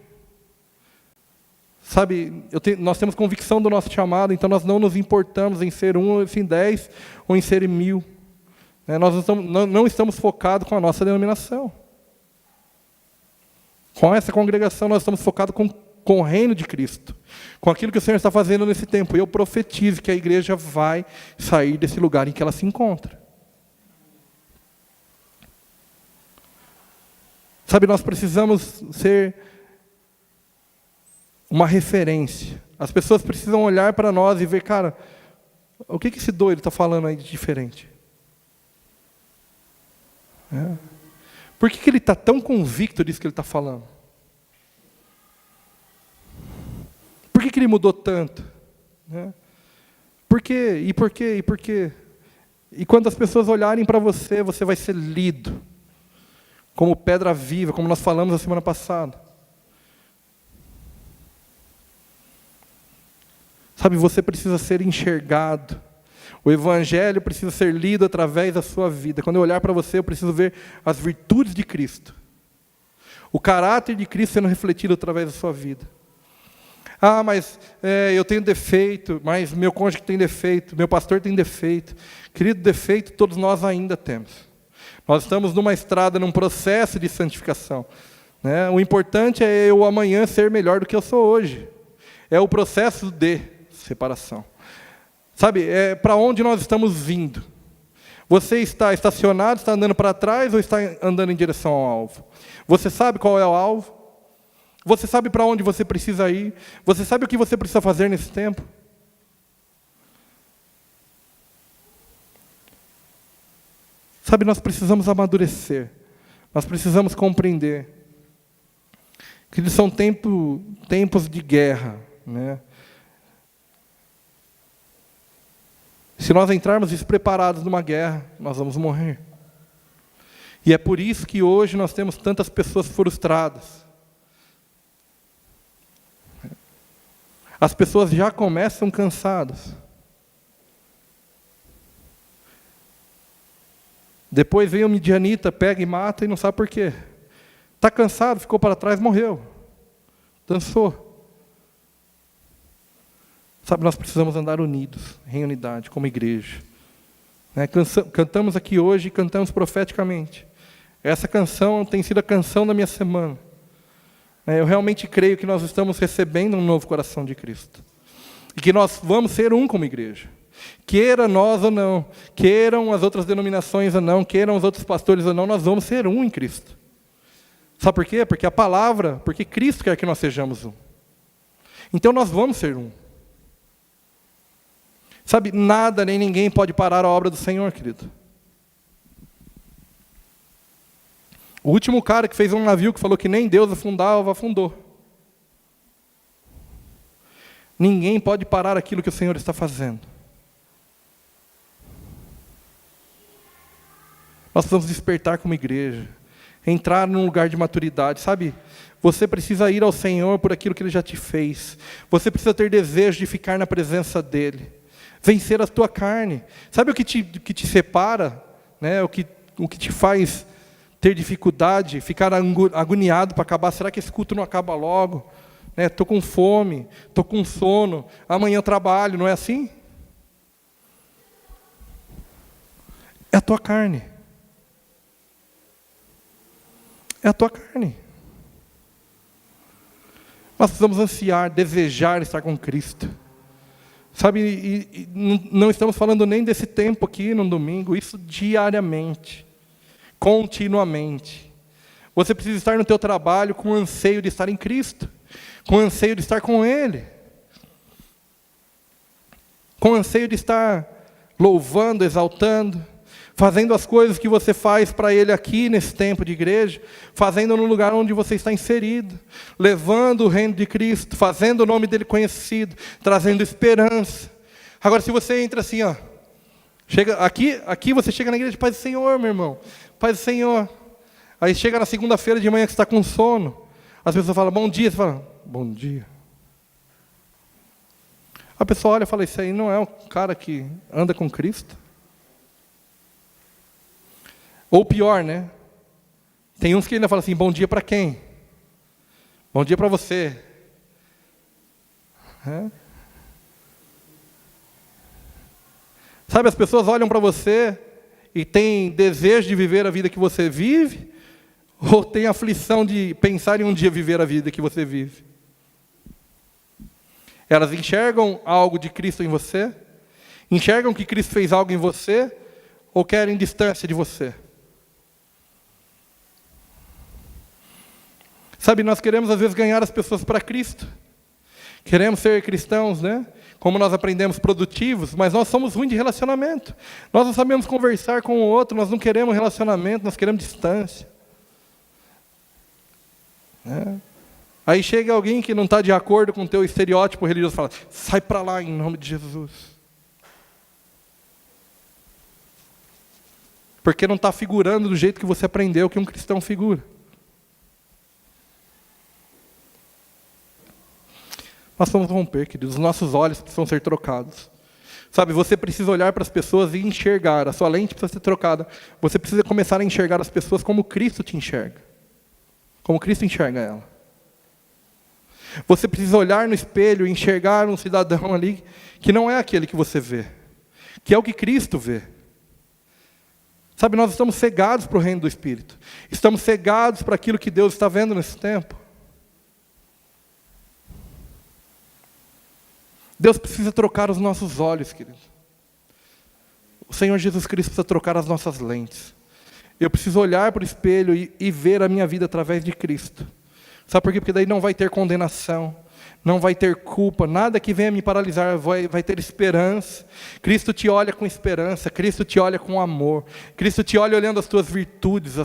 Sabe, nós temos convicção do nosso chamado, então nós não nos importamos em ser 1, ou em 10, ou em ser 1000. Nós não estamos focados com a nossa denominação. Com essa congregação nós estamos focados com o reino de Cristo. Com aquilo que o Senhor está fazendo nesse tempo. E eu profetizo que a igreja vai sair desse lugar em que ela se encontra. Sabe, nós precisamos ser uma referência. As pessoas precisam olhar para nós e ver, cara, o que esse doido está falando aí de diferente? Por que ele está tão convicto disso que ele está falando? Por que ele mudou tanto? Por quê? E por quê? E por quê? E quando as pessoas olharem para você, você vai ser lido como pedra viva, como nós falamos a semana passada. Sabe, você precisa ser enxergado. O Evangelho precisa ser lido através da sua vida. Quando eu olhar para você, eu preciso ver as virtudes de Cristo. O caráter de Cristo sendo refletido através da sua vida. Ah, mas eu tenho defeito, mas meu cônjuge tem defeito, meu pastor tem defeito. Querido, defeito todos nós ainda temos. Nós estamos numa estrada, num processo de santificação. O importante é eu amanhã ser melhor do que eu sou hoje. É o processo de separação. Sabe, para onde nós estamos vindo? Você está estacionado, está andando para trás ou está andando em direção ao alvo? Você sabe qual é o alvo? Você sabe para onde você precisa ir? Você sabe o que você precisa fazer nesse tempo? Sabe, nós precisamos amadurecer. Nós precisamos compreender que são tempos de guerra, né? Se nós entrarmos despreparados numa guerra, nós vamos morrer. E é por isso que hoje nós temos tantas pessoas frustradas. As pessoas já começam cansadas. Depois vem o midianita, pega e mata e não sabe por quê. Está cansado, ficou para trás, morreu. Dançou. Sabe, nós precisamos andar unidos, em unidade, como igreja. Cantamos aqui hoje e cantamos profeticamente. Essa canção tem sido a canção da minha semana. Eu realmente creio que nós estamos recebendo um novo coração de Cristo. E que nós vamos ser um como igreja. Queira nós ou não, queiram as outras denominações ou não, queiram os outros pastores ou não, nós vamos ser um em Cristo. Sabe por quê? Porque a palavra, porque Cristo quer que nós sejamos um. Então nós vamos ser um. Sabe, nada nem ninguém pode parar a obra do Senhor, querido. O último cara que fez um navio que falou que nem Deus afundava, afundou. Ninguém pode parar aquilo que o Senhor está fazendo. Nós precisamos despertar como igreja, entrar num lugar de maturidade, sabe? Você precisa ir ao Senhor por aquilo que Ele já te fez. Você precisa ter desejo de ficar na presença dEle. Vencer a tua carne. Sabe o que te separa? Né? O que te faz ter dificuldade, ficar agoniado para acabar? Será que esse culto não acaba logo? Estou com fome, estou com sono, amanhã eu trabalho, não é assim? É a tua carne. É a tua carne. Nós precisamos ansiar, desejar estar com Cristo. Sabe, e não estamos falando nem desse tempo aqui no domingo, isso diariamente, continuamente. Você precisa estar no teu trabalho com anseio de estar em Cristo, com anseio de estar com Ele, com anseio de estar louvando, exaltando, fazendo as coisas que você faz para Ele aqui nesse tempo de igreja, fazendo no lugar onde você está inserido, levando o reino de Cristo, fazendo o nome dEle conhecido, trazendo esperança. Agora, se você entra assim, chega aqui você chega na igreja, Paz do Senhor, meu irmão, Paz do Senhor. Aí chega na segunda-feira de manhã que você está com sono, as pessoas falam, bom dia, você fala, bom dia. A pessoa olha e fala, isso aí não é o cara que anda com Cristo? Ou pior, né? Tem uns que ainda falam assim, bom dia para quem? Bom dia para você. Sabe, as pessoas olham para você e têm desejo de viver a vida que você vive, ou têm aflição de pensar em um dia viver a vida que você vive? Elas enxergam algo de Cristo em você? Enxergam que Cristo fez algo em você? Ou querem distância de você? Sabe, nós queremos às vezes ganhar as pessoas para Cristo. Queremos ser cristãos, né? Como nós aprendemos, produtivos, mas nós somos ruins de relacionamento. Nós não sabemos conversar com o outro, nós não queremos relacionamento, nós queremos distância. Aí chega alguém que não está de acordo com o teu estereótipo religioso e fala, sai para lá em nome de Jesus. Porque não está figurando do jeito que você aprendeu que um cristão figura. Nós vamos romper, queridos, os nossos olhos precisam ser trocados. Sabe, você precisa olhar para as pessoas e enxergar, a sua lente precisa ser trocada. Você precisa começar a enxergar as pessoas como Cristo te enxerga. Como Cristo enxerga ela. Você precisa olhar no espelho e enxergar um cidadão ali que não é aquele que você vê, que é o que Cristo vê. Sabe, nós estamos cegados para o reino do Espírito. Estamos cegados para aquilo que Deus está vendo nesse tempo. Deus precisa trocar os nossos olhos, querido. O Senhor Jesus Cristo precisa trocar as nossas lentes. Eu preciso olhar para o espelho e ver a minha vida através de Cristo. Sabe por quê? Porque daí não vai ter condenação, não vai ter culpa, nada que venha me paralisar, vai ter esperança. Cristo te olha com esperança, Cristo te olha com amor, Cristo te olha olhando as tuas virtudes,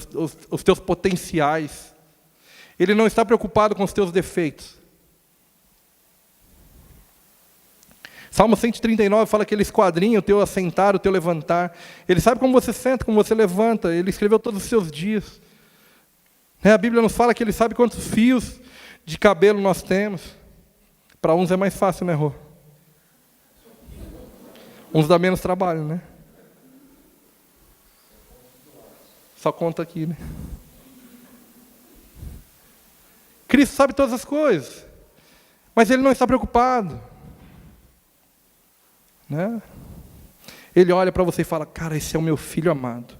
os teus potenciais. Ele não está preocupado com os teus defeitos. Salmo 139 fala que Ele esquadrinha o teu assentar, o teu levantar. Ele sabe como você senta, como você levanta. Ele escreveu todos os seus dias. A Bíblia nos fala que Ele sabe quantos fios de cabelo nós temos. Para uns é mais fácil, né, Rô? Uns dá menos trabalho, né? Só conta aqui, né? Cristo sabe todas as coisas. Mas Ele não está preocupado. Né? Ele olha para você e fala, cara, esse é o meu filho amado.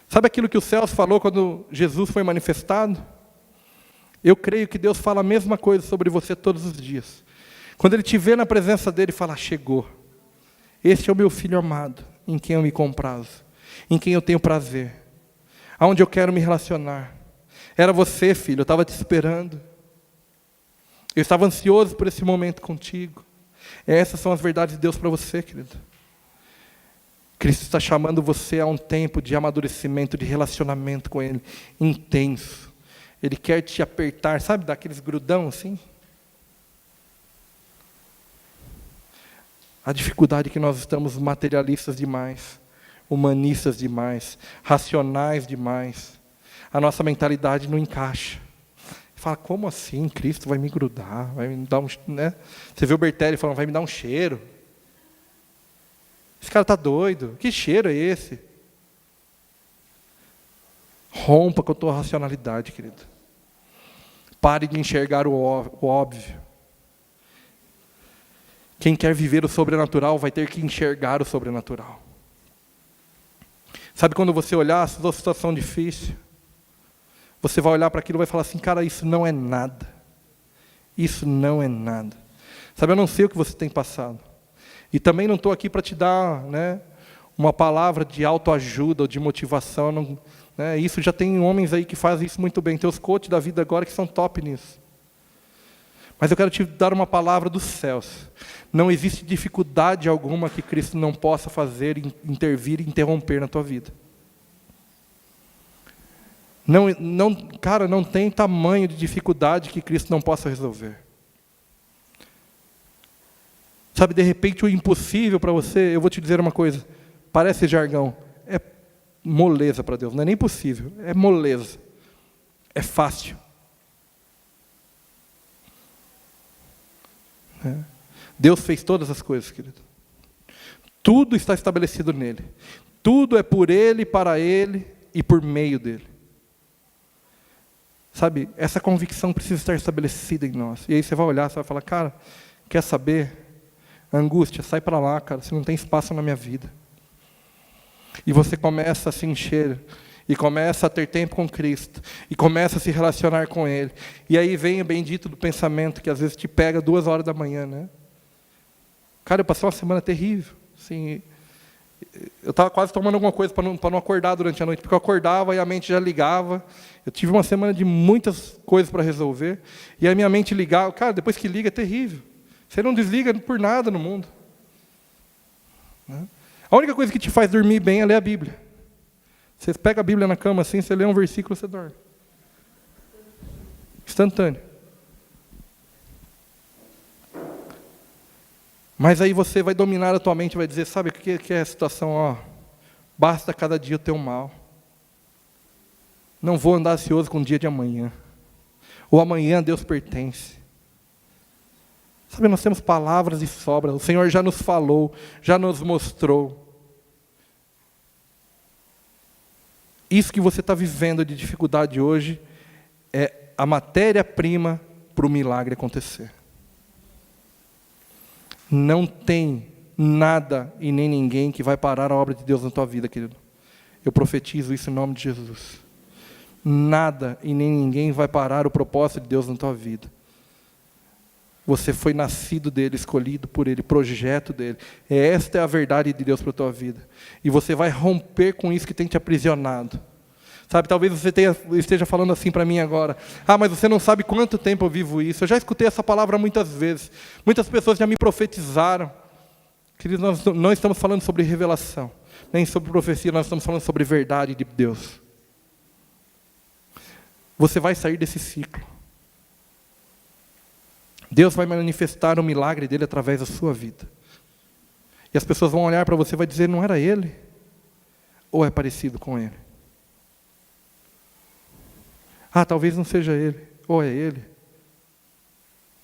Sabe aquilo que o Celso falou quando Jesus foi manifestado? Eu creio que Deus fala a mesma coisa sobre você todos os dias. Quando Ele te vê na presença dEle, fala, chegou. Este é o meu filho amado, em quem eu me comprazo, em quem eu tenho prazer, aonde eu quero me relacionar. Era você, filho, eu estava te esperando. Eu estava ansioso por esse momento contigo. Essas são as verdades de Deus para você, querido. Cristo está chamando você a um tempo de amadurecimento, de relacionamento com Ele, intenso. Ele quer te apertar, sabe, daqueles grudão assim? A dificuldade é que nós estamos materialistas demais, humanistas demais, racionais demais. A nossa mentalidade não encaixa. Fala, como assim? Cristo vai me grudar, vai me dar um... Né? Você vê o Bertelli falando, vai me dar um cheiro. Esse cara está doido. Que cheiro é esse? Rompa com a tua racionalidade, querido. Pare de enxergar o óbvio. Quem quer viver o sobrenatural vai ter que enxergar o sobrenatural. Sabe quando você olhar a sua situação difícil, você vai olhar para aquilo e vai falar assim, cara, isso não é nada. Isso não é nada. Sabe, eu não sei o que você tem passado. E também não estou aqui para te dar, né, uma palavra de autoajuda ou de motivação. Não, né, isso já tem homens aí que fazem isso muito bem. Tem os coaches da vida agora que são top nisso. Mas eu quero te dar uma palavra dos céus. Não existe dificuldade alguma que Cristo não possa fazer, intervir e interromper na tua vida. Cara, não tem tamanho de dificuldade que Cristo não possa resolver. Sabe, de repente o impossível para você, eu vou te dizer uma coisa, parece jargão, é moleza para Deus, não é nem possível, é moleza, é fácil. Deus fez todas as coisas, querido. Tudo está estabelecido nele. Tudo é por Ele, para Ele e por meio dEle. Sabe, essa convicção precisa estar estabelecida em nós. E aí você vai olhar, você vai falar, cara, quer saber? Angústia, sai para lá, cara, você não tem espaço na minha vida. E você começa a se encher, e começa a ter tempo com Cristo, e começa a se relacionar com Ele. E aí vem o bendito do pensamento, que às vezes te pega 2 horas da manhã, né? Cara, eu passei uma semana terrível. Assim, eu estava quase tomando alguma coisa para não acordar durante a noite, porque eu acordava e a mente já ligava. Eu tive uma semana de muitas coisas para resolver, e a minha mente ligava. Cara, depois que liga é terrível. Você não desliga por nada no mundo. A única coisa que te faz dormir bem é ler a Bíblia. Você pega a Bíblia na cama assim, você lê um versículo, você dorme. Instantâneo. Mas aí você vai dominar a tua mente e vai dizer, sabe o que é a situação? Ó, basta cada dia o teu mal. Não vou andar ansioso com o dia de amanhã. O amanhã a Deus pertence. Sabe, nós temos palavras de sobra. O Senhor já nos falou, já nos mostrou. Isso que você está vivendo de dificuldade hoje é a matéria-prima para o milagre acontecer. Não tem nada e nem ninguém que vai parar a obra de Deus na tua vida, querido. Eu profetizo isso em nome de Jesus. Nada e nem ninguém vai parar o propósito de Deus na tua vida. Você foi nascido dele, escolhido por ele, projeto dele. Esta é a verdade de Deus para a tua vida. E você vai romper com isso que tem te aprisionado. Sabe, talvez você esteja falando assim para mim agora. Ah, mas você não sabe quanto tempo eu vivo isso. Eu já escutei essa palavra muitas vezes. Muitas pessoas já me profetizaram. Queridos, nós não estamos falando sobre revelação, nem sobre profecia, nós estamos falando sobre verdade de Deus. Você vai sair desse ciclo. Deus vai manifestar o milagre dele através da sua vida. E as pessoas vão olhar para você e vai dizer, não era ele? Ou é parecido com ele? Ah, talvez não seja ele. Ou é ele?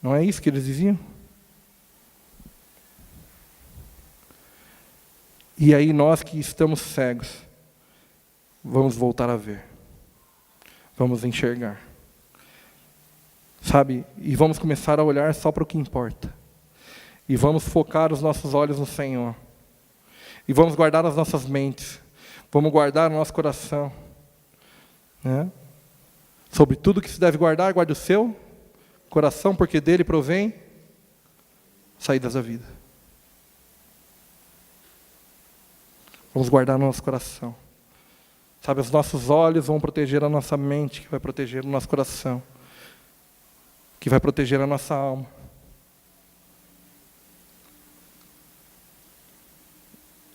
Não é isso que eles diziam? E aí nós que estamos cegos, vamos voltar a ver. Vamos enxergar. Sabe, e vamos começar a olhar só para o que importa. E vamos focar os nossos olhos no Senhor. E vamos guardar as nossas mentes. Vamos guardar o nosso coração. Né? Sobre tudo que se deve guardar, guarde o seu coração, porque dele provém saídas da vida. Vamos guardar no nosso coração. Sabe, os nossos olhos vão proteger a nossa mente, que vai proteger o nosso coração, que vai proteger a nossa alma.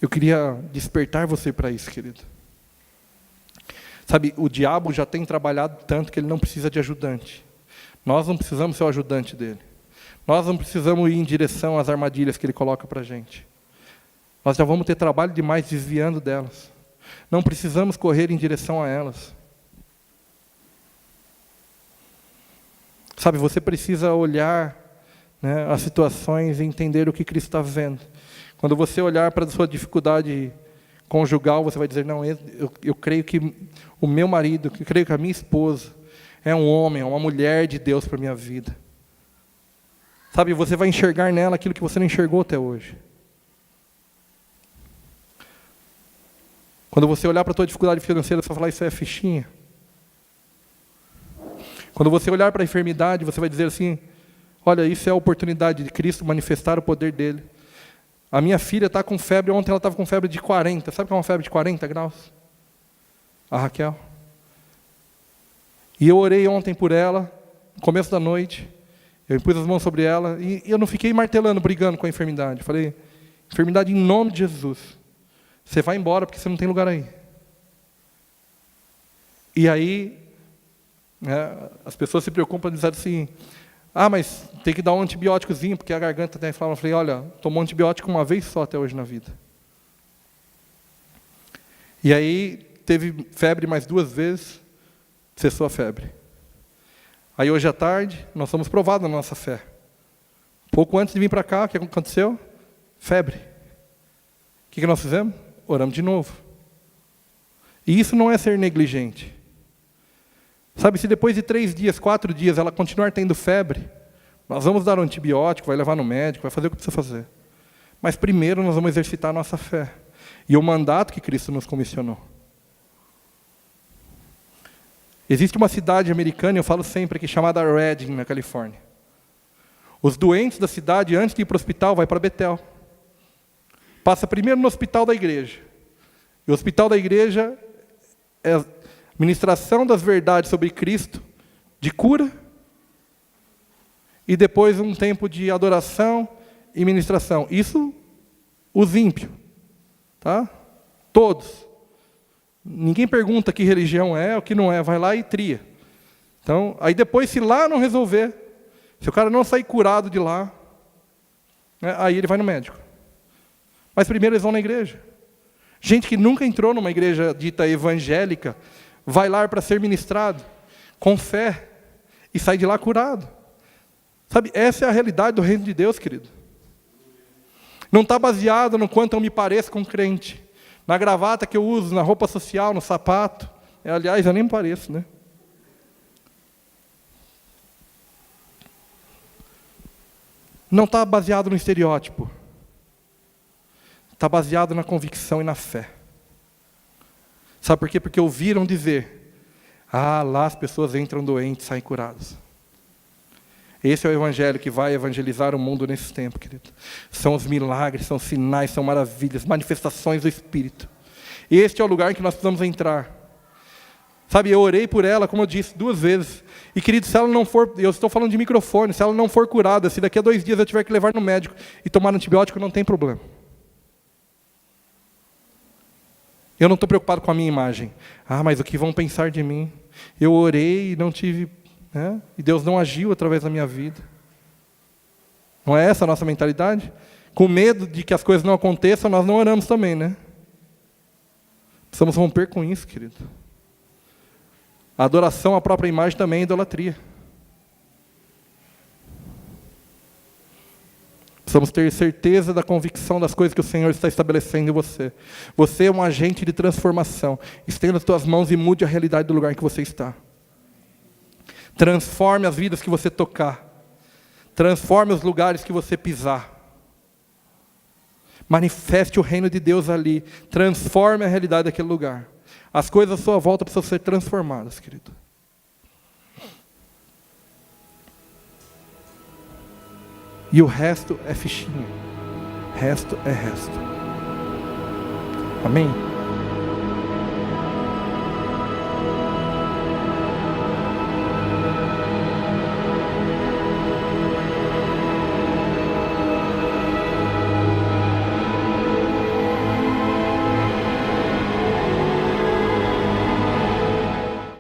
Eu queria despertar você para isso, querido. Sabe, o diabo já tem trabalhado tanto que ele não precisa de ajudante. Nós não precisamos ser o ajudante dele. Nós não precisamos ir em direção às armadilhas que ele coloca para a gente. Nós já vamos ter trabalho demais desviando delas. Não precisamos correr em direção a elas. Sabe, você precisa olhar, né, as situações e entender o que Cristo está vendo. Quando você olhar para a sua dificuldade conjugal, você vai dizer, não, eu creio que o meu marido, eu creio que a minha esposa é um homem, é uma mulher de Deus para a minha vida. Sabe, você vai enxergar nela aquilo que você não enxergou até hoje. Quando você olhar para a tua dificuldade financeira, você vai falar, isso é fichinha. Quando você olhar para a enfermidade, você vai dizer assim, olha, isso é a oportunidade de Cristo manifestar o poder dele. A minha filha está com febre, ontem ela estava com febre de 40. Sabe o que é uma febre de 40 graus? A Raquel. E eu orei ontem por ela, no começo da noite. Eu impus as mãos sobre ela e eu não fiquei martelando, brigando com a enfermidade. Falei, enfermidade em nome de Jesus. Você vai embora porque você não tem lugar aí. E aí, né, as pessoas se preocupam dizendo assim, mas tem que dar um antibióticozinho, porque a garganta está inflamada. Eu falei, olha, tomou antibiótico uma vez só até hoje na vida. E aí, teve febre mais 2 vezes, cessou a febre. Aí hoje à tarde, nós fomos provados na nossa fé. Pouco antes de vir para cá, o que aconteceu? Febre. O que nós fizemos? Oramos de novo. E isso não é ser negligente. Sabe, se depois de 3 dias, 4 dias, ela continuar tendo febre, nós vamos dar um antibiótico, vai levar no médico, vai fazer o que precisa fazer. Mas primeiro nós vamos exercitar a nossa fé. E o mandato que Cristo nos comissionou. Existe uma cidade americana, eu falo sempre aqui, chamada Redding, na Califórnia. Os doentes da cidade, antes de ir para o hospital, vai para Betel. Passa primeiro no hospital da igreja. E o hospital da igreja é a ministração das verdades sobre Cristo, de cura, e depois um tempo de adoração e ministração. Isso, os ímpios. Tá? Todos. Ninguém pergunta que religião é, o que não é, vai lá e tria. Então, aí depois, se lá não resolver, se o cara não sair curado de lá, né, aí ele vai no médico. Mas primeiro eles vão na igreja. Gente que nunca entrou numa igreja dita evangélica, vai lá para ser ministrado, com fé, e sai de lá curado. Sabe, essa é a realidade do reino de Deus, querido. Não está baseado no quanto eu me pareço com crente. Na gravata que eu uso, na roupa social, no sapato. Aliás, eu nem me pareço, né? Não está baseado no estereótipo. Está baseado na convicção e na fé. Sabe por quê? Porque ouviram dizer, lá as pessoas entram doentes, saem curadas. Esse é o evangelho que vai evangelizar o mundo nesse tempo, querido. São os milagres, são sinais, são maravilhas, manifestações do Espírito. Este é o lugar em que nós precisamos entrar. Sabe, eu orei por ela, como eu disse, 2 vezes. E, querido, se ela não for, eu estou falando de microfone, se ela não for curada, se daqui a 2 dias eu tiver que levar no médico e tomar antibiótico, não tem problema. Eu não estou preocupado com a minha imagem. Mas o que vão pensar de mim? Eu orei e não tive... E Deus não agiu através da minha vida. Não é essa a nossa mentalidade? Com medo de que as coisas não aconteçam, nós não oramos também, né? Precisamos romper com isso, querido. A adoração à própria imagem também é idolatria. Precisamos ter certeza da convicção das coisas que o Senhor está estabelecendo em você. Você é um agente de transformação. Estenda as tuas mãos e mude a realidade do lugar em que você está. Transforme as vidas que você tocar. Transforme os lugares que você pisar. Manifeste o reino de Deus ali. Transforme a realidade daquele lugar. As coisas à sua volta precisam ser transformadas, querido. E o resto é fichinha. Resto é resto. Amém?